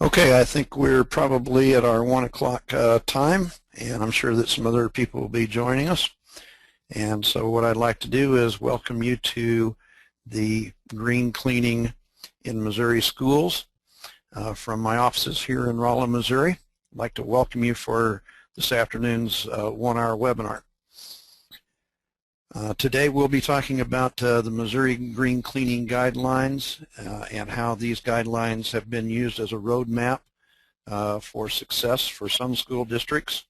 Okay, I think we're probably at our 1 o'clock time, and I'm sure that some other people will be joining us. And so what I'd like to do is welcome you to the Green Cleaning in Missouri Schools from my offices here in Rolla, Missouri. I'd like to welcome you for this afternoon's 1-hour webinar. Today we'll be talking about the Missouri Green Cleaning Guidelines and how these guidelines have been used as a roadmap for success for some school districts.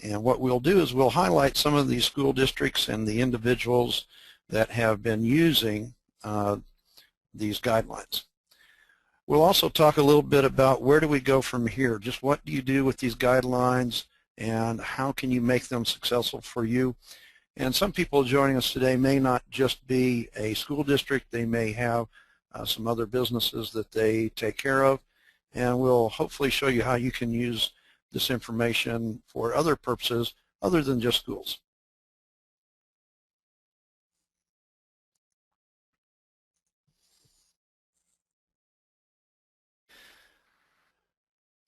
And what we'll do is we'll highlight some of these school districts and the individuals that have been using these guidelines. We'll also talk a little bit about where do we go from here, just what do you do with these guidelines and how can you make them successful for you. And some people joining us today may not just be a school district, they may have some other businesses that they take care of, and we'll hopefully show you how you can use this information for other purposes other than just schools.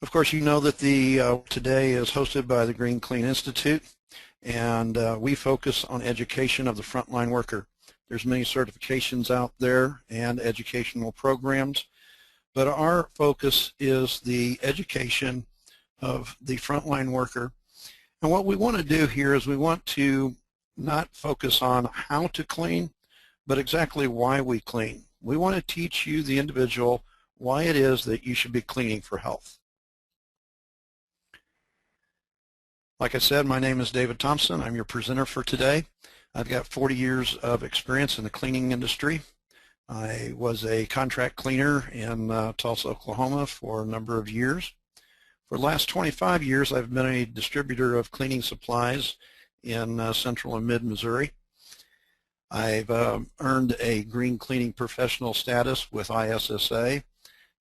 Of course, you know that today is hosted by the Green Clean Institute, and we focus on education of the frontline worker. There's many certifications out there and educational programs, but our focus is the education of the frontline worker. And what we want to do here is we want to not focus on how to clean, but exactly why we clean. We want to teach you, the individual, why it is that you should be cleaning for health. Like I said, my name is David Thompson. I'm your presenter for today. I've got 40 years of experience in the cleaning industry. I was a contract cleaner in Tulsa, Oklahoma for a number of years. For the last 25 years, I've been a distributor of cleaning supplies in central and mid-Missouri. I've earned a green cleaning professional status with ISSA,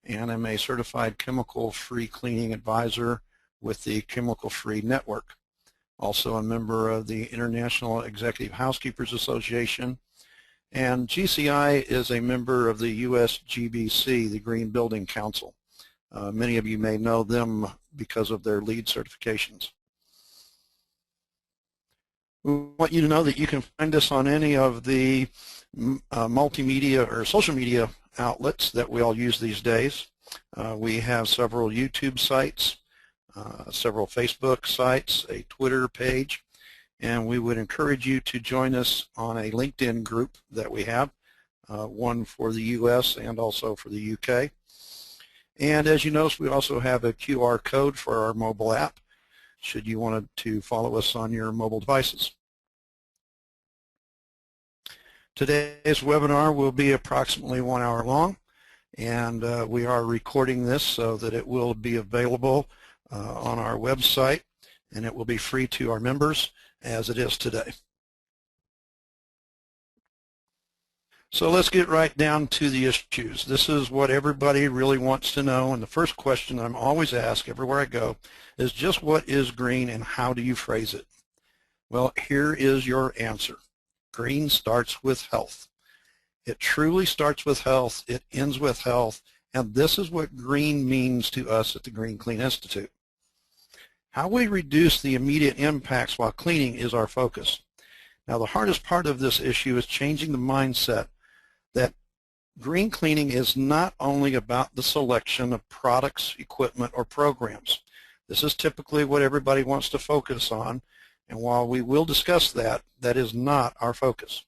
and I'm a certified chemical-free cleaning advisor with the Chemical Free Network. Also a member of the International Executive Housekeepers Association, and GCI is a member of the USGBC, the Green Building Council. Many of you may know them because of their LEED certifications. We want you to know that you can find us on any of the multimedia or social media outlets that we all use these days. We have several YouTube sites, several Facebook sites, a Twitter page, and we would encourage you to join us on a LinkedIn group that we have, one for the US and also for the UK. And as you notice, we also have a QR code for our mobile app should you want to follow us on your mobile devices. Today's webinar will be approximately 1 hour long, and we are recording this so that it will be available on our website, and it will be free to our members as it is today. So let's get right down to the issues. This is what everybody really wants to know, and the first question I'm always asked everywhere I go is just what is green and how do you phrase it? Well, here is your answer. Green starts with health. It truly starts with health, it ends with health, and this is what green means to us at the Green Clean Institute. How we reduce the immediate impacts while cleaning is our focus. Now, the hardest part of this issue is changing the mindset that green cleaning is not only about the selection of products, equipment, or programs. This is typically what everybody wants to focus on, and while we will discuss that, that is not our focus.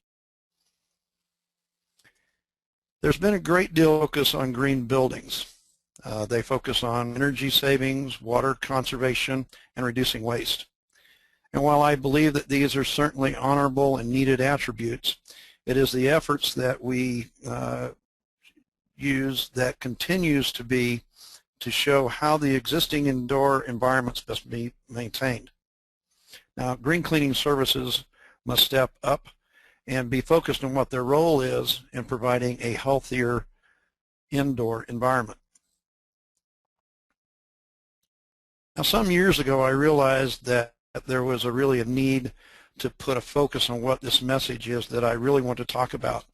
There's been a great deal of focus on green buildings. They focus on energy savings, water conservation, and reducing waste. And while I believe that these are certainly honorable and needed attributes, it is the efforts that we use that continues to show how the existing indoor environments must be maintained. Now, green cleaning services must step up and be focused on what their role is in providing a healthier indoor environment. Now, some years ago, I realized that there was really a need to put a focus on what this message is that I really want to talk about,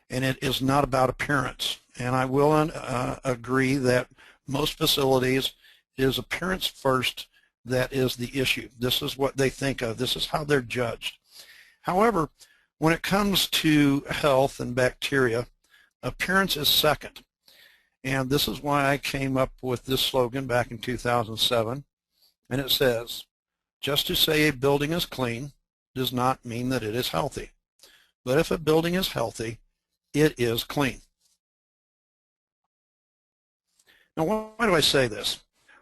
and it is not about appearance. And I will agree that most facilities, it is appearance first that is the issue. This is what they think of. This is how they're judged. However, when it comes to health and bacteria, appearance is second. And this is why I came up with this slogan back in 2007. And it says, just to say a building is clean does not mean that it is healthy. But if a building is healthy, it is clean. Now, why do I say this?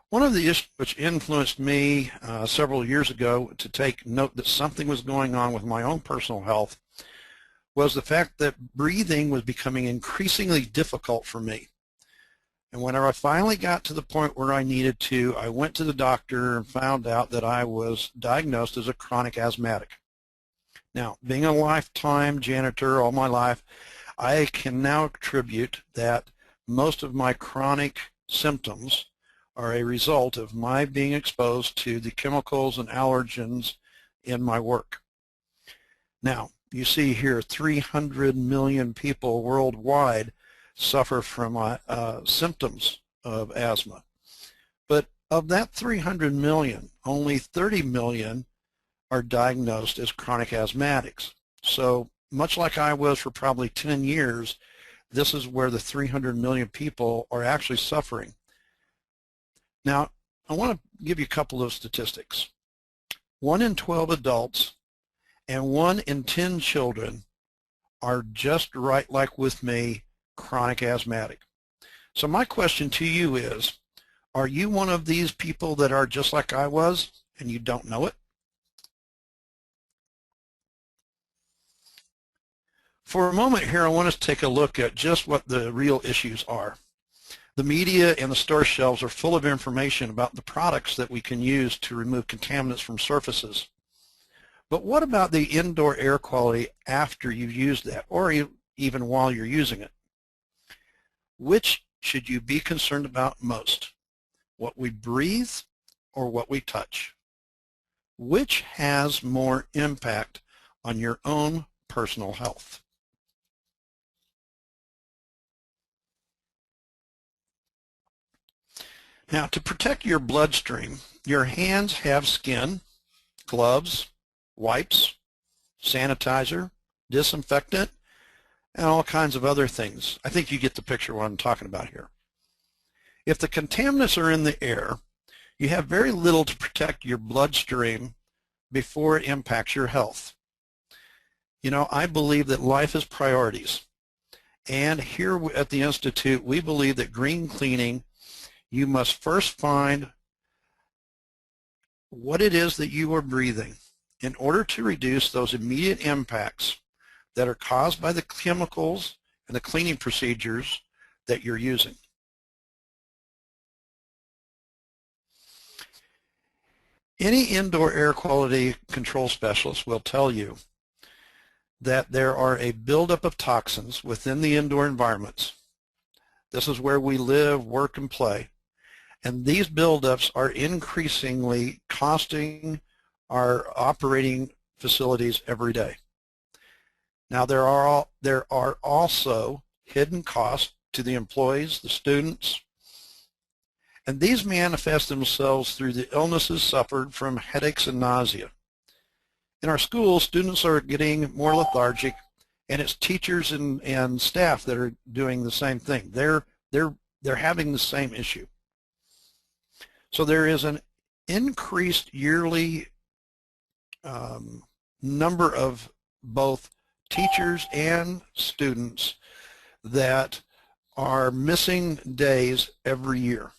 One of the issues which influenced me several years ago to take note that something was going on with my own personal health was the fact that breathing was becoming increasingly difficult for me. And whenever I finally got to the point where I needed to, I went to the doctor and found out that I was diagnosed as a chronic asthmatic. Now, being a lifetime janitor all my life, I can now attribute that most of my chronic symptoms are a result of my being exposed to the chemicals and allergens in my work. Now, you see here 300 million people worldwide suffer from symptoms of asthma. But of that 300 million, only 30 million are diagnosed as chronic asthmatics. So much like I was for probably 10 years, this is where the 300 million people are actually suffering. Now, I want to give you a couple of statistics. 1 in 12 adults and 1 in 10 children are just right like with me, chronic asthmatic. So my question to you is, are you one of these people that are just like I was and you don't know it? For a moment here, I want us to take a look at just what the real issues are. The media and the store shelves are full of information about the products that we can use to remove contaminants from surfaces. But what about the indoor air quality after you've used that, or even while you're using it? Which should you be concerned about most? What we breathe or what we touch? Which has more impact on your own personal health? Now, to protect your bloodstream, your hands have skin, gloves, wipes, sanitizer, disinfectant, and all kinds of other things. I think you get the picture of what I'm talking about here. If the contaminants are in the air, you have very little to protect your bloodstream before it impacts your health. You know, I believe that life is priorities. And here at the Institute, we believe that green cleaning, you must first find what it is that you are breathing in order to reduce those immediate impacts that are caused by the chemicals and the cleaning procedures that you're using. Any indoor air quality control specialist will tell you that there are a buildup of toxins within the indoor environments. This is where we live, work, and play. And these buildups are increasingly costing our operating facilities every day. Now, there are also hidden costs to the employees, the students, and these manifest themselves through the illnesses suffered from headaches and nausea. In our schools, students are getting more lethargic, and it's teachers and staff that are doing the same thing. They're having the same issue. So there is an increased yearly number of both teachers and students that are missing days every year.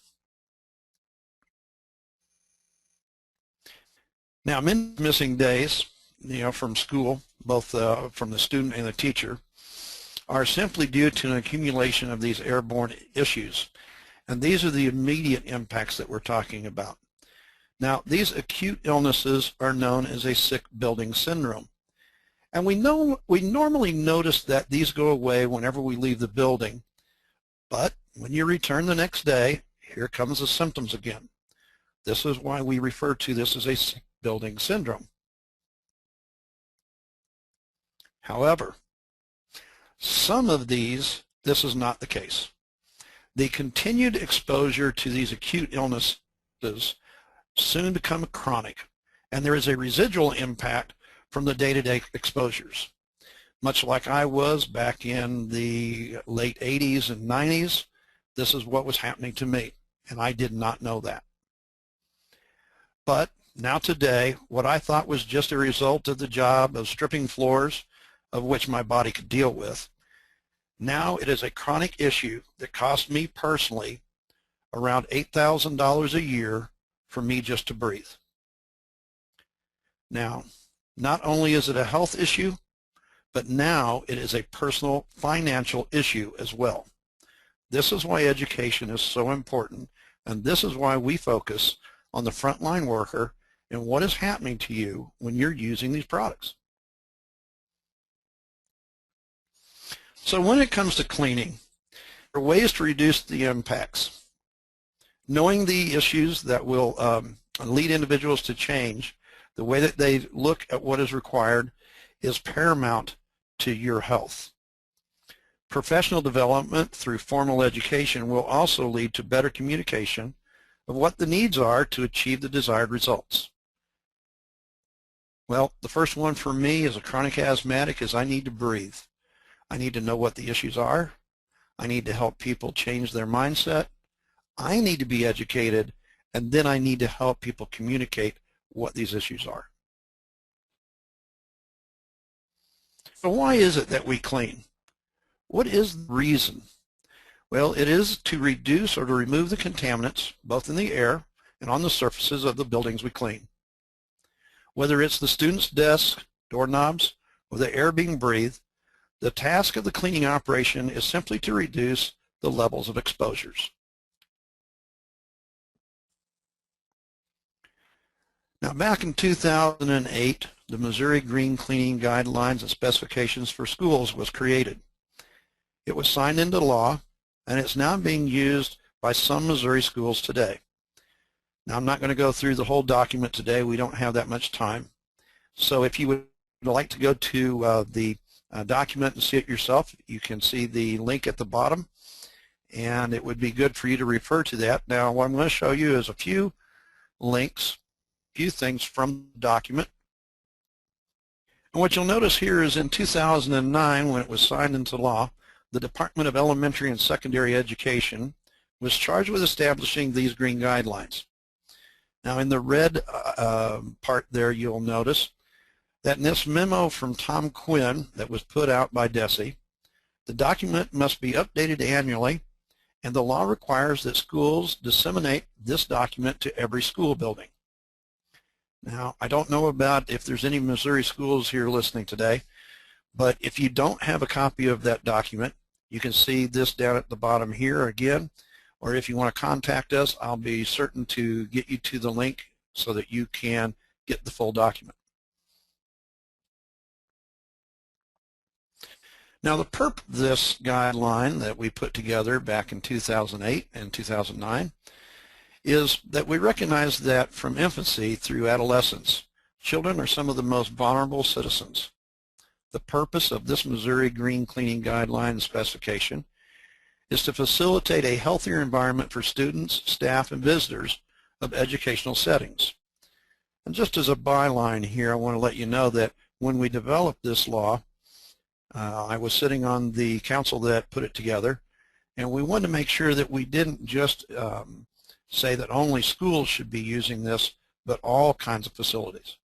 Now, missing days, from school, both from the student and the teacher, are simply due to an accumulation of these airborne issues. And these are the immediate impacts that we're talking about. Now, these acute illnesses are known as a sick building syndrome. And we normally notice that these go away whenever we leave the building. But when you return the next day, here comes the symptoms again. This is why we refer to this as a sick building syndrome. However, some of these, this is not the case. The continued exposure to these acute illnesses soon become chronic, and there is a residual impact from the day-to-day exposures. Much like I was back in the late 80s and 90s, this is what was happening to me, and I did not know that. But now today, what I thought was just a result of the job of stripping floors, of which my body could deal with, now it is a chronic issue that costs me personally around $8,000 a year for me just to breathe. Now, not only is it a health issue, but now it is a personal financial issue as well. This is why education is so important, and this is why we focus on the frontline worker and what is happening to you when you're using these products. So when it comes to cleaning, there are ways to reduce the impacts. Knowing the issues that will lead individuals to change, the way that they look at what is required is paramount to your health. Professional development through formal education will also lead to better communication of what the needs are to achieve the desired results. Well, the first one for me as a chronic asthmatic is I need to breathe. I need to know what the issues are. I need to help people change their mindset. I need to be educated, and then I need to help people communicate what these issues are. So why is it that we clean? What is the reason? Well, it is to reduce or to remove the contaminants, both in the air and on the surfaces of the buildings we clean. Whether it's the student's desk, doorknobs, or the air being breathed, the task of the cleaning operation is simply to reduce the levels of exposures. Now, back in 2008, the Missouri Green Cleaning Guidelines and Specifications for Schools was created. It was signed into law, and it's now being used by some Missouri schools today. Now, I'm not going to go through the whole document today. We don't have that much time. So if you would like to go to the document and see it yourself, you can see the link at the bottom, and it would be good for you to refer to that. Now, what I'm going to show you is a few links, a few things from the document. And what you'll notice here is in 2009, when it was signed into law, the Department of Elementary and Secondary Education was charged with establishing these green guidelines. Now, in the red part there, you'll notice that in this memo from Tom Quinn that was put out by DESE, the document must be updated annually, and the law requires that schools disseminate this document to every school building. Now, I don't know about if there's any Missouri schools here listening today, but if you don't have a copy of that document, you can see this down at the bottom here again, or if you want to contact us, I'll be certain to get you to the link so that you can get the full document. Now, the purpose of this guideline that we put together back in 2008 and 2009 is that we recognize that from infancy through adolescence, children are some of the most vulnerable citizens. The purpose of this Missouri Green Cleaning Guideline specification is to facilitate a healthier environment for students, staff, and visitors of educational settings. And just as a byline here, I want to let you know that when we developed this law, I was sitting on the council that put it together, and we wanted to make sure that we didn't just say that only schools should be using this, but all kinds of facilities.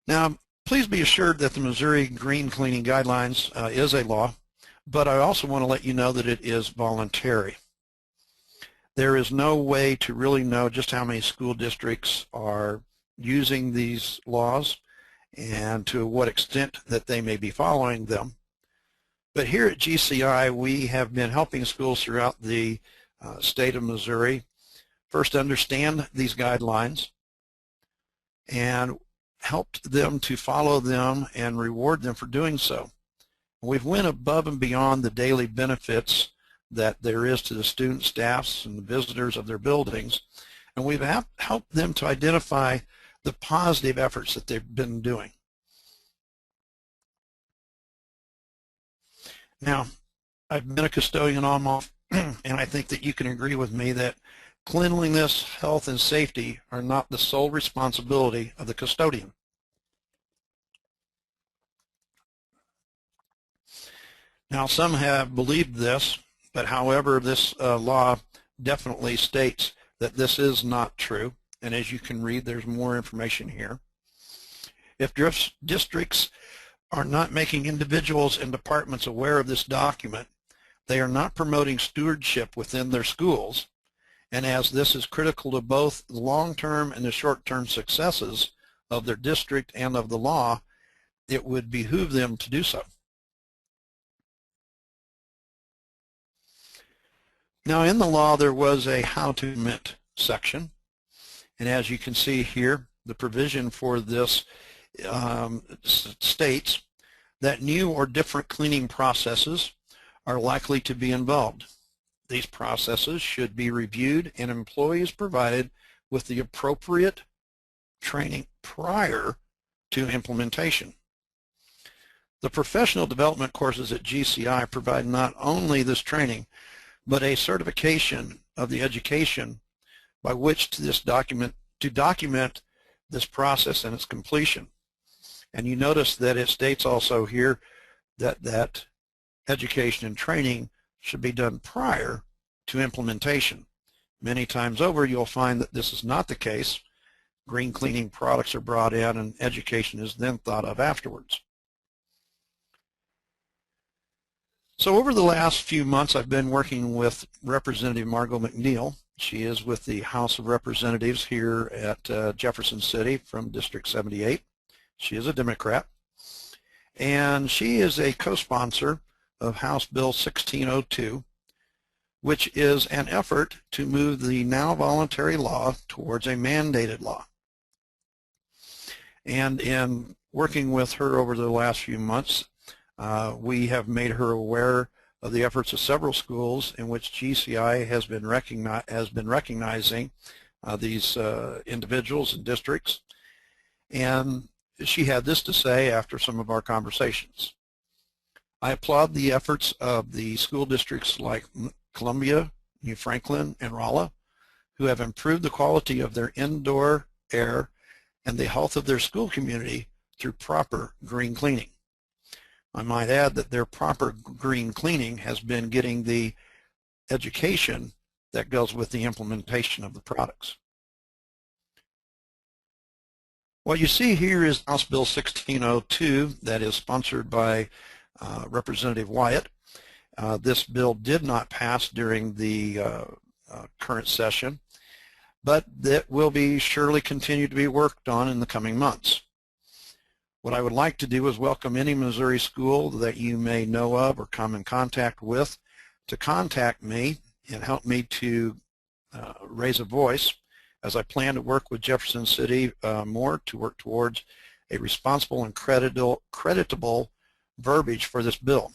Now, please be assured that the Missouri Green Cleaning Guidelines is a law, but I also want to let you know that it is voluntary. There is no way to really know just how many school districts are using these laws and to what extent that they may be following them. But here at GCI, we have been helping schools throughout the state of Missouri first understand these guidelines and helped them to follow them and reward them for doing so. We've went above and beyond the daily benefits that there is to the students, staffs, and the visitors of their buildings, and we've helped them to identify the positive efforts that they've been doing. Now, I've been a custodian all my life, and I think that you can agree with me that cleanliness, health, and safety are not the sole responsibility of the custodian. Now, some have believed this, but however, this law definitely states that this is not true. And as you can read, there's more information here. If districts are not making individuals and departments aware of this document, they are not promoting stewardship within their schools. And as this is critical to both the long-term and the short-term successes of their district and of the law, it would behoove them to do so. Now, in the law, there was a how to implement section. And as you can see here, the provision for this states that new or different cleaning processes are likely to be involved. These processes should be reviewed and employees provided with the appropriate training prior to implementation. The professional development courses at GCI provide not only this training, but a certification of the education by which to document this process and its completion. And you notice that it states also here that education and training should be done prior to implementation. Many times over, you'll find that this is not the case. Green cleaning products are brought in and education is then thought of afterwards. So over the last few months, I've been working with Representative Margot McNeil. She is with the House of Representatives here at Jefferson City from District 78. She is a Democrat, and she is a co-sponsor of House Bill 1602, which is an effort to move the now voluntary law towards a mandated law. And in working with her over the last few months, we have made her aware of the efforts of several schools in which GCI has been recognizing these individuals and districts. And she had this to say after some of our conversations. I applaud the efforts of the school districts like Columbia, New Franklin, and Rolla, who have improved the quality of their indoor air and the health of their school community through proper green cleaning. I might add that their proper green cleaning has been getting the education that goes with the implementation of the products. What you see here is House Bill 1602 that is sponsored by Representative Wyatt. This bill did not pass during the current session, but that will be surely continue to be worked on in the coming months. What I would like to do is welcome any Missouri school that you may know of or come in contact with to contact me and help me to raise a voice as I plan to work with Jefferson City more to work towards a responsible and creditable verbiage for this bill.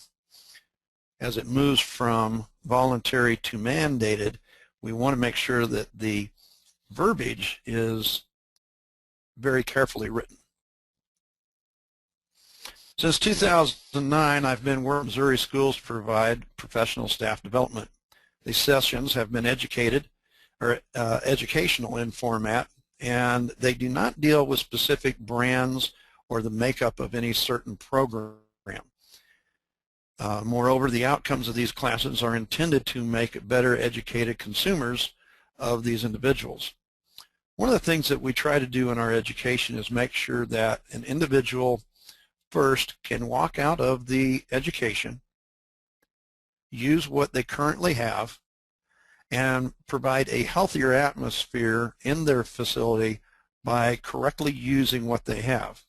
As it moves from voluntary to mandated, we want to make sure that the verbiage is very carefully written. Since 2009, I've been working with Missouri schools to provide professional staff development. These sessions have been educational in format, and they do not deal with specific brands or the makeup of any certain program. Moreover, the outcomes of these classes are intended to make better educated consumers of these individuals. One of the things that we try to do in our education is make sure that an individual first can walk out of the education, use what they currently have, and provide a healthier atmosphere in their facility by correctly using what they have.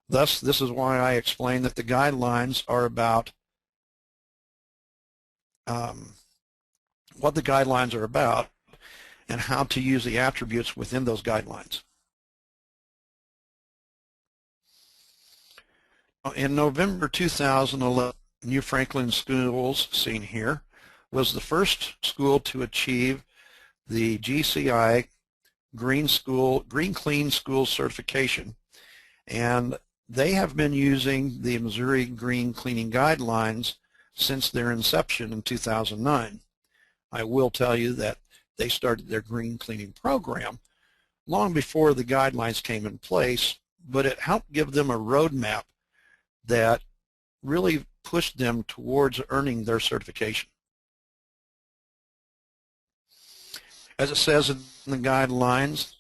Thus, this is why I explain that the guidelines are about what the guidelines are about and how to use the attributes within those guidelines. In November 2011, New Franklin Schools, seen here, was the first school to achieve the GCI Green Clean School certification, and they have been using the Missouri Green Cleaning Guidelines since their inception in 2009. I will tell you that they started their green cleaning program long before the guidelines came in place, but it helped give them a roadmap that really pushed them towards earning their certification. As it says in the guidelines,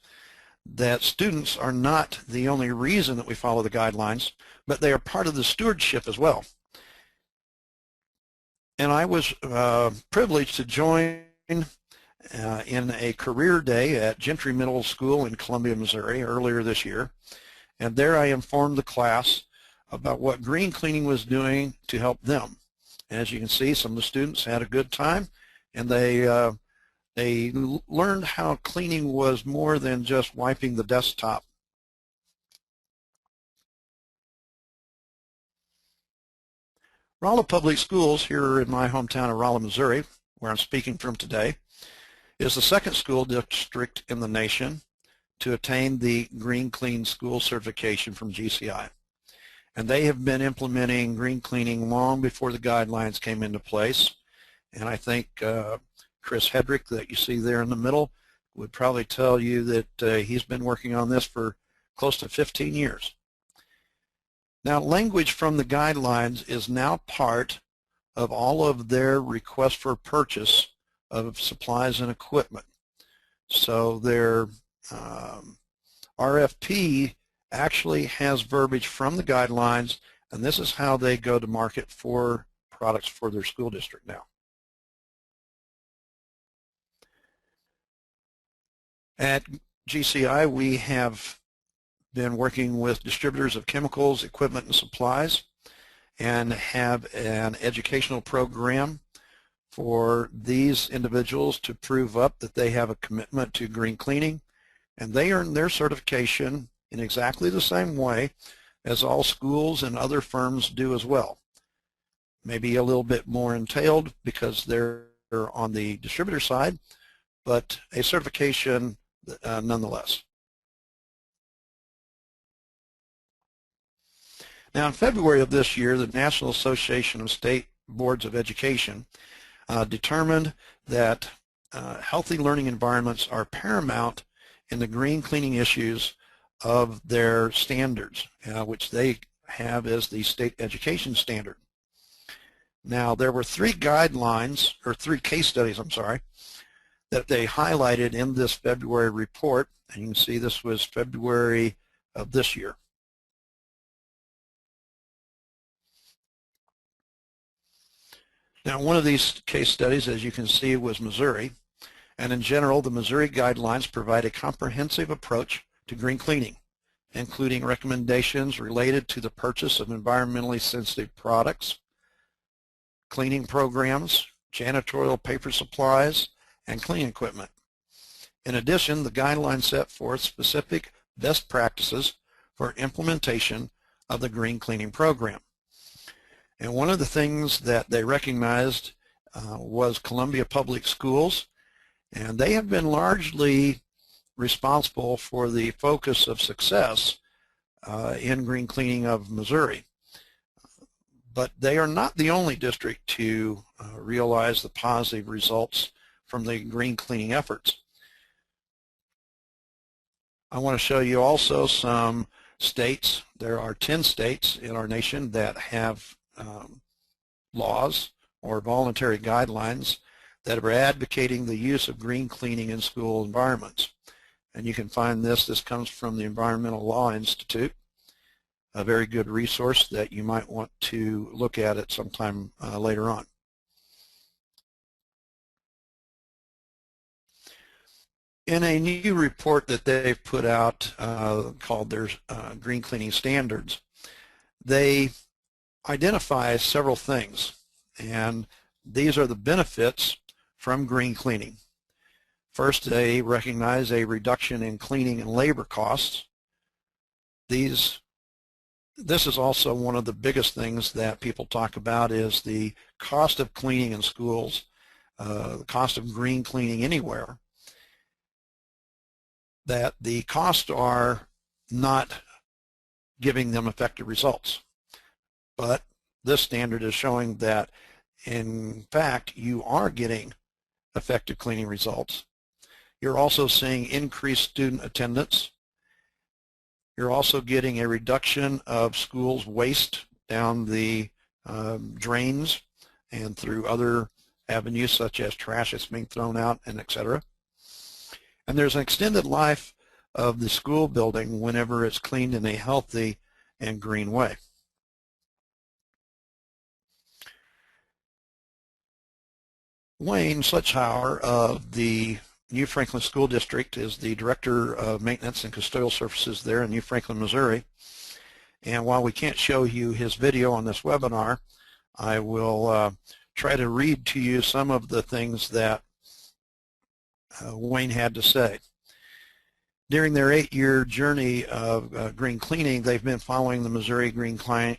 that students are not the only reason that we follow the guidelines, but they are part of the stewardship as well. And I was privileged to join in a career day at Gentry Middle School in Columbia, Missouri earlier this year. And there I informed the class about what green cleaning was doing to help them. As you can see, some of the students had a good time, and they learned how cleaning was more than just wiping the desktop. Rolla Public Schools here in my hometown of Rolla, Missouri, where I'm speaking from today, is the second school district in the nation to attain the Green Clean School certification from GCI. And they have been implementing green cleaning long before the guidelines came into place. And I think Chris Hedrick, that you see there in the middle, would probably tell you that he's been working on this for close to 15 years. Now, language from the guidelines is now part of all of their request for purchase of supplies and equipment. So their RFP actually has verbiage from the guidelines, and this is how they go to market for products for their school district now. At GCI, we have been working with distributors of chemicals, equipment, and supplies, and have an educational program for these individuals to prove up that they have a commitment to green cleaning, and they earn their certification in exactly the same way as all schools and other firms do as well. Maybe a little bit more entailed because they're on the distributor side, but a certification nonetheless. Now, in February of this year, the National Association of State Boards of Education determined that healthy learning environments are paramount in the green cleaning issues of their standards, which they have as the state education standard. Now, there were three guidelines, or three case studies, I'm sorry, that they highlighted in this February report, and you can see this was February of this year. Now, one of these case studies, as you can see, was Missouri, and in general, the Missouri guidelines provide a comprehensive approach to green cleaning, including recommendations related to the purchase of environmentally sensitive products, cleaning programs, janitorial paper supplies, and cleaning equipment. In addition, the guidelines set forth specific best practices for implementation of the green cleaning program. And one of the things that they recognized was Columbia Public Schools, and they have been largely responsible for the focus of success in green cleaning of Missouri. But they are not the only district to realize the positive results from the green cleaning efforts. I want to show you also some states. There are 10 states in our nation that have laws or voluntary guidelines that are advocating the use of green cleaning in school environments. And you can find this. This comes from the Environmental Law Institute, a very good resource that you might want to look at it sometime later on. In a new report that they've put out called their Green Cleaning Standards, they identify several things, and these are the benefits from green cleaning. First, they recognize a reduction in cleaning and labor costs. This is also one of the biggest things that people talk about is the cost of cleaning in schools, the cost of green cleaning anywhere, that the costs are not giving them effective results. But this standard is showing that, in fact, you are getting effective cleaning results. You're also seeing increased student attendance. You're also getting a reduction of schools' waste down the drains and through other avenues such as trash that's being thrown out, and etc. And there's an extended life of the school building whenever it's cleaned in a healthy and green way. Wayne Slechauer of the New Franklin School District is the Director of Maintenance and Custodial Services there in New Franklin, Missouri. And while we can't show you his video on this webinar, I will try to read to you some of the things that Wayne had to say. During their 8-year journey of green cleaning, they've been following the Missouri Green Cleaning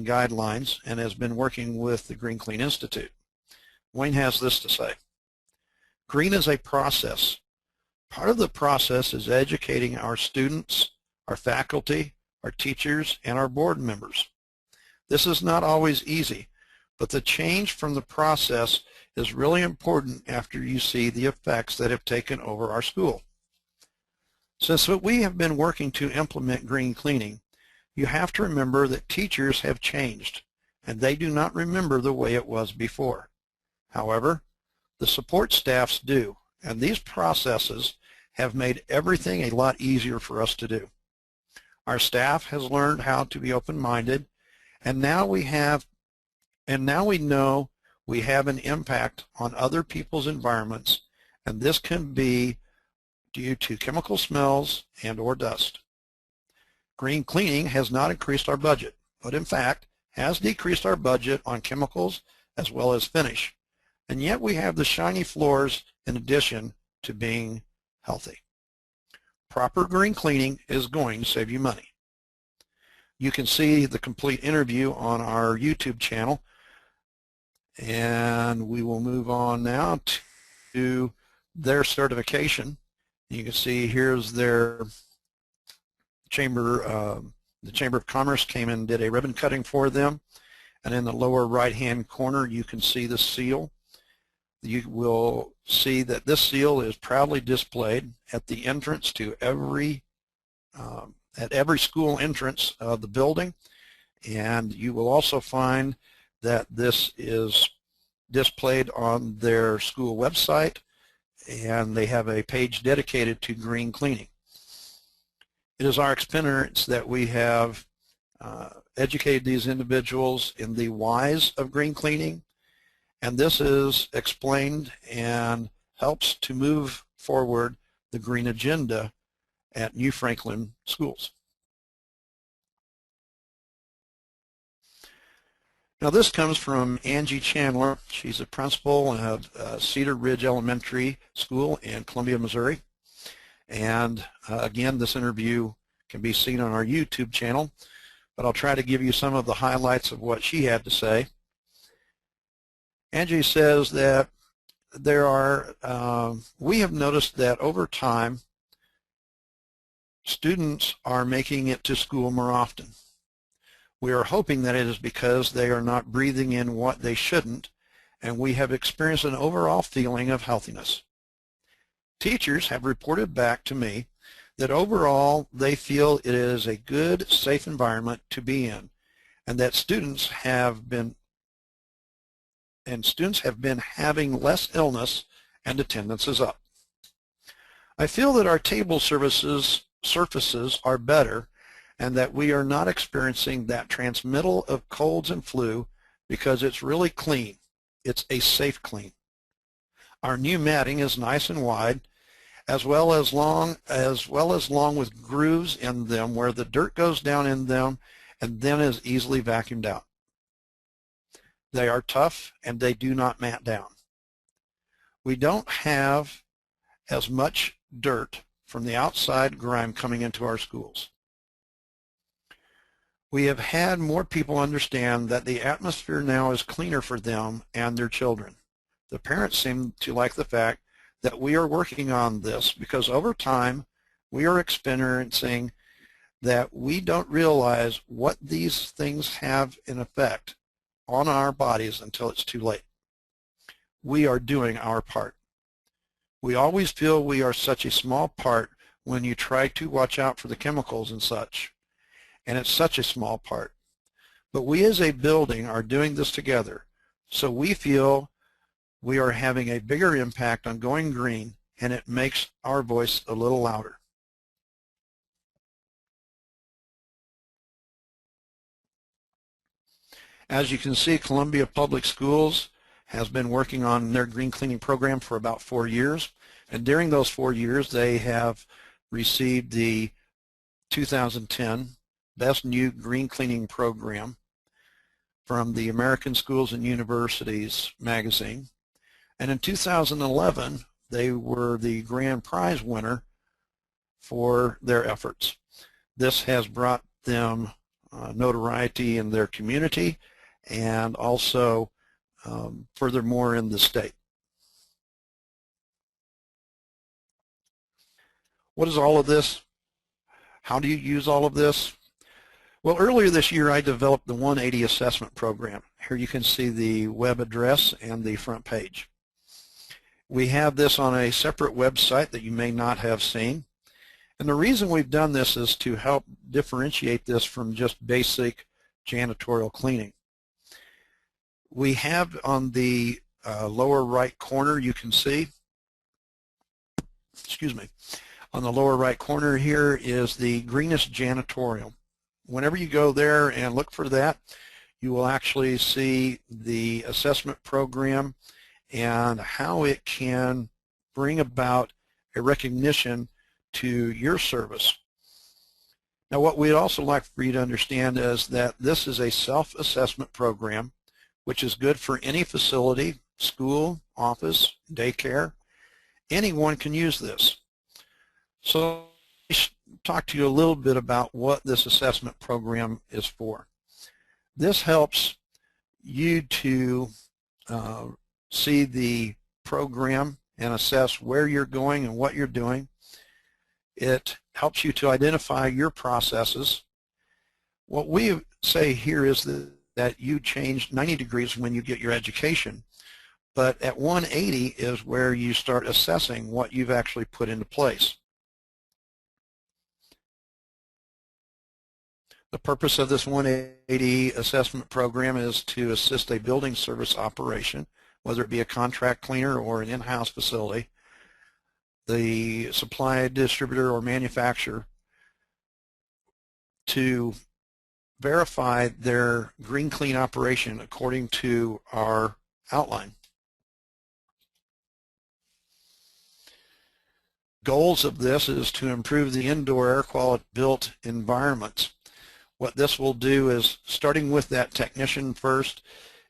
Guidelines and has been working with the Green Clean Institute. Wayne has this to say: green is a process. Part of the process is educating our students, our faculty, our teachers, and our board members. This is not always easy, but the change from the process is really important after you see the effects that have taken over our school. Since we have been working to implement green cleaning, you have to remember that teachers have changed, and they do not remember the way it was before. However, the support staffs do, and these processes have made everything a lot easier for us to do. Our staff has learned how to be open-minded, and now we know we have an impact on other people's environments, and this can be due to chemical smells and or dust. Green cleaning has not increased our budget, but in fact has decreased our budget on chemicals as well as finish. And yet we have the shiny floors in addition to being healthy. Proper green cleaning is going to save you money. You can see the complete interview on our YouTube channel, and we will move on now to their certification. You can see here's their chamber. The Chamber of Commerce came in and did a ribbon cutting for them, and in the lower right-hand corner you can see the seal. You will see that this seal is proudly displayed at the entrance to every school entrance of the building, and you will also find that this is displayed on their school website, and they have a page dedicated to green cleaning. It is our experience that we have educated these individuals in the whys of green cleaning, and this is explained and helps to move forward the green agenda at New Franklin schools. Now this comes from Angie Chandler. She's a principal of Cedar Ridge Elementary School in Columbia, Missouri. And again, this interview can be seen on our YouTube channel, but I'll try to give you some of the highlights of what she had to say. Angie says that we have noticed that over time, students are making it to school more often. We are hoping that it is because they are not breathing in what they shouldn't, and we have experienced an overall feeling of healthiness. Teachers have reported back to me that overall they feel it is a good, safe environment to be in, and that students have been having less illness and attendance is up. I feel that our table surfaces are better and that we are not experiencing that transmittal of colds and flu because it's really clean. It's a safe clean. Our new matting is nice and wide, as well as long with grooves in them where the dirt goes down in them and then is easily vacuumed out. They are tough and they do not mat down. We don't have as much dirt from the outside grime coming into our schools. We have had more people understand that the atmosphere now is cleaner for them and their children. The parents seem to like the fact that we are working on this because over time we are experiencing that we don't realize what these things have in effect on our bodies until it's too late. We are doing our part. We always feel we are such a small part when you try to watch out for the chemicals and such, and it's such a small part. But we as a building are doing this together, so we feel we are having a bigger impact on going green, and it makes our voice a little louder. As you can see, Columbia Public Schools has been working on their green cleaning program for about 4 years, and during those 4 years they have received the 2010 Best New Green Cleaning Program from the American Schools and Universities magazine. And in 2011, they were the grand prize winner for their efforts. This has brought them notoriety in their community and also furthermore in the state. What is all of this? How do you use all of this? Well, earlier this year I developed the 180 assessment program. Here you can see the web address and the front page. We have this on a separate website that you may not have seen. And the reason we've done this is to help differentiate this from just basic janitorial cleaning. We have on the lower right corner, you can see, excuse me, on the lower right corner here is the greenest janitorial. Whenever you go there and look for that, you will actually see the assessment program and how it can bring about a recognition to your service. Now, what we'd also like for you to understand is that this is a self-assessment program, which is good for any facility, school, office, daycare. Anyone can use this. So let's talk to you a little bit about what this assessment program is for. This helps you to see the program and assess where you're going and what you're doing. It helps you to identify your processes. What we say here is that you change 90 degrees when you get your education, but at 180 is where you start assessing what you've actually put into place. The purpose of this 180 assessment program is to assist a building service operation, whether it be a contract cleaner or an in-house facility, the supply distributor or manufacturer, to verify their green clean operation according to our outline. Goals of this is to improve the indoor air quality built environments. What this will do is, starting with that technician first,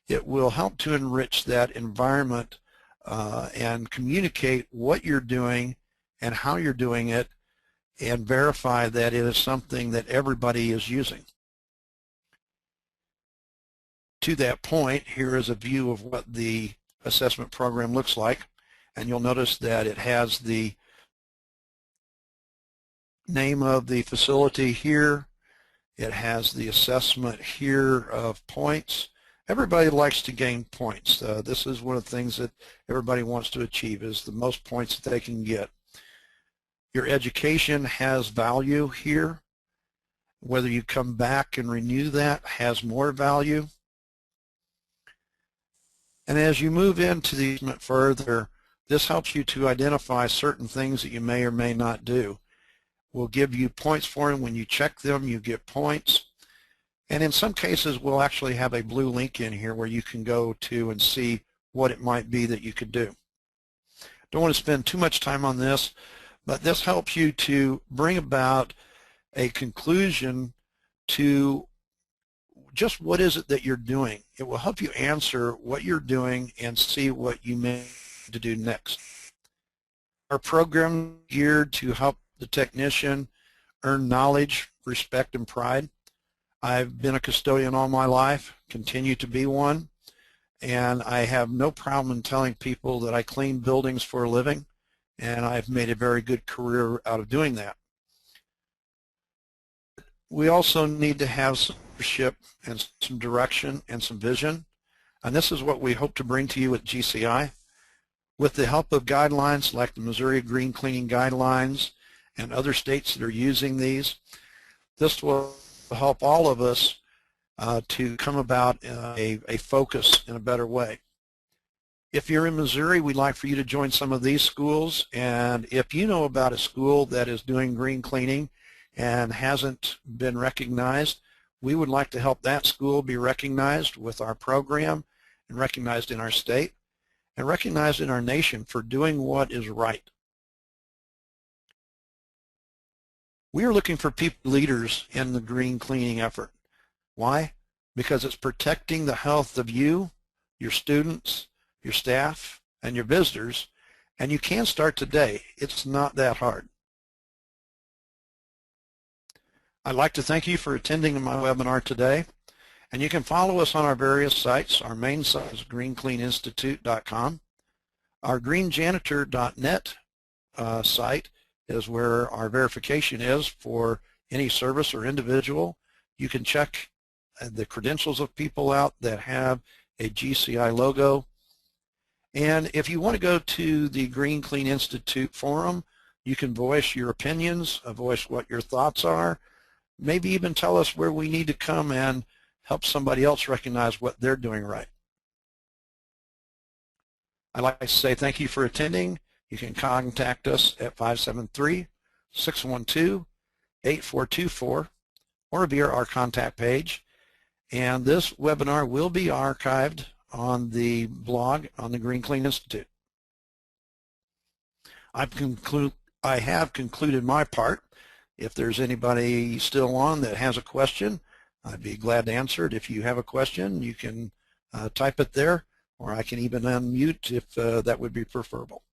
it will help to enrich that environment and communicate what you're doing and how you're doing it, and verify that it is something that everybody is using. To that point, here is a view of what the assessment program looks like, and you'll notice that it has the name of the facility here. It has the assessment here of points. Everybody likes to gain points. This is one of the things that everybody wants to achieve, is the most points that they can get. Your education has value here. Whether you come back and renew that has more value. And as you move into the assessment further, this helps you to identify certain things that you may or may not do. We'll give you points for them. When you check them, you get points. And in some cases, we'll actually have a blue link in here where you can go to and see what it might be that you could do. Don't want to spend too much time on this, but this helps you to bring about a conclusion to just what is it that you're doing. It will help you answer what you're doing and see what you may need to do next. Our program is geared to help the technician earn knowledge, respect, and pride. I've been a custodian all my life, continue to be one, and I have no problem in telling people that I clean buildings for a living, and I've made a very good career out of doing that. We also need to have some leadership and some direction and some vision. And this is what we hope to bring to you at GCI. With the help of guidelines like the Missouri Green Cleaning Guidelines and other states that are using these, this will help all of us to come about a focus in a better way. If you're in Missouri, we'd like for you to join some of these schools, and if you know about a school that is doing green cleaning and hasn't been recognized, we would like to help that school be recognized with our program and recognized in our state and recognized in our nation for doing what is right. We are looking for leaders in the green cleaning effort. Why? Because it's protecting the health of you, your students, your staff, and your visitors, and you can start today. It's not that hard. I'd like to thank you for attending my webinar today, and you can follow us on our various sites. Our main site is greencleaninstitute.com. Our greenjanitor.net site is where our verification is for any service or individual. You can check the credentials of people out that have a GCI logo. And if you want to go to the Green Clean Institute forum, you can voice your opinions, voice what your thoughts are, maybe even tell us where we need to come and help somebody else recognize what they're doing right. I'd like to say thank you for attending. You can contact us at 573-612-8424 or via our contact page. And this webinar will be archived on the blog on the Green Clean Institute. I have concluded my part. If there's anybody still on that has a question, I'd be glad to answer it. If you have a question, you can type it there, or I can even unmute if that would be preferable.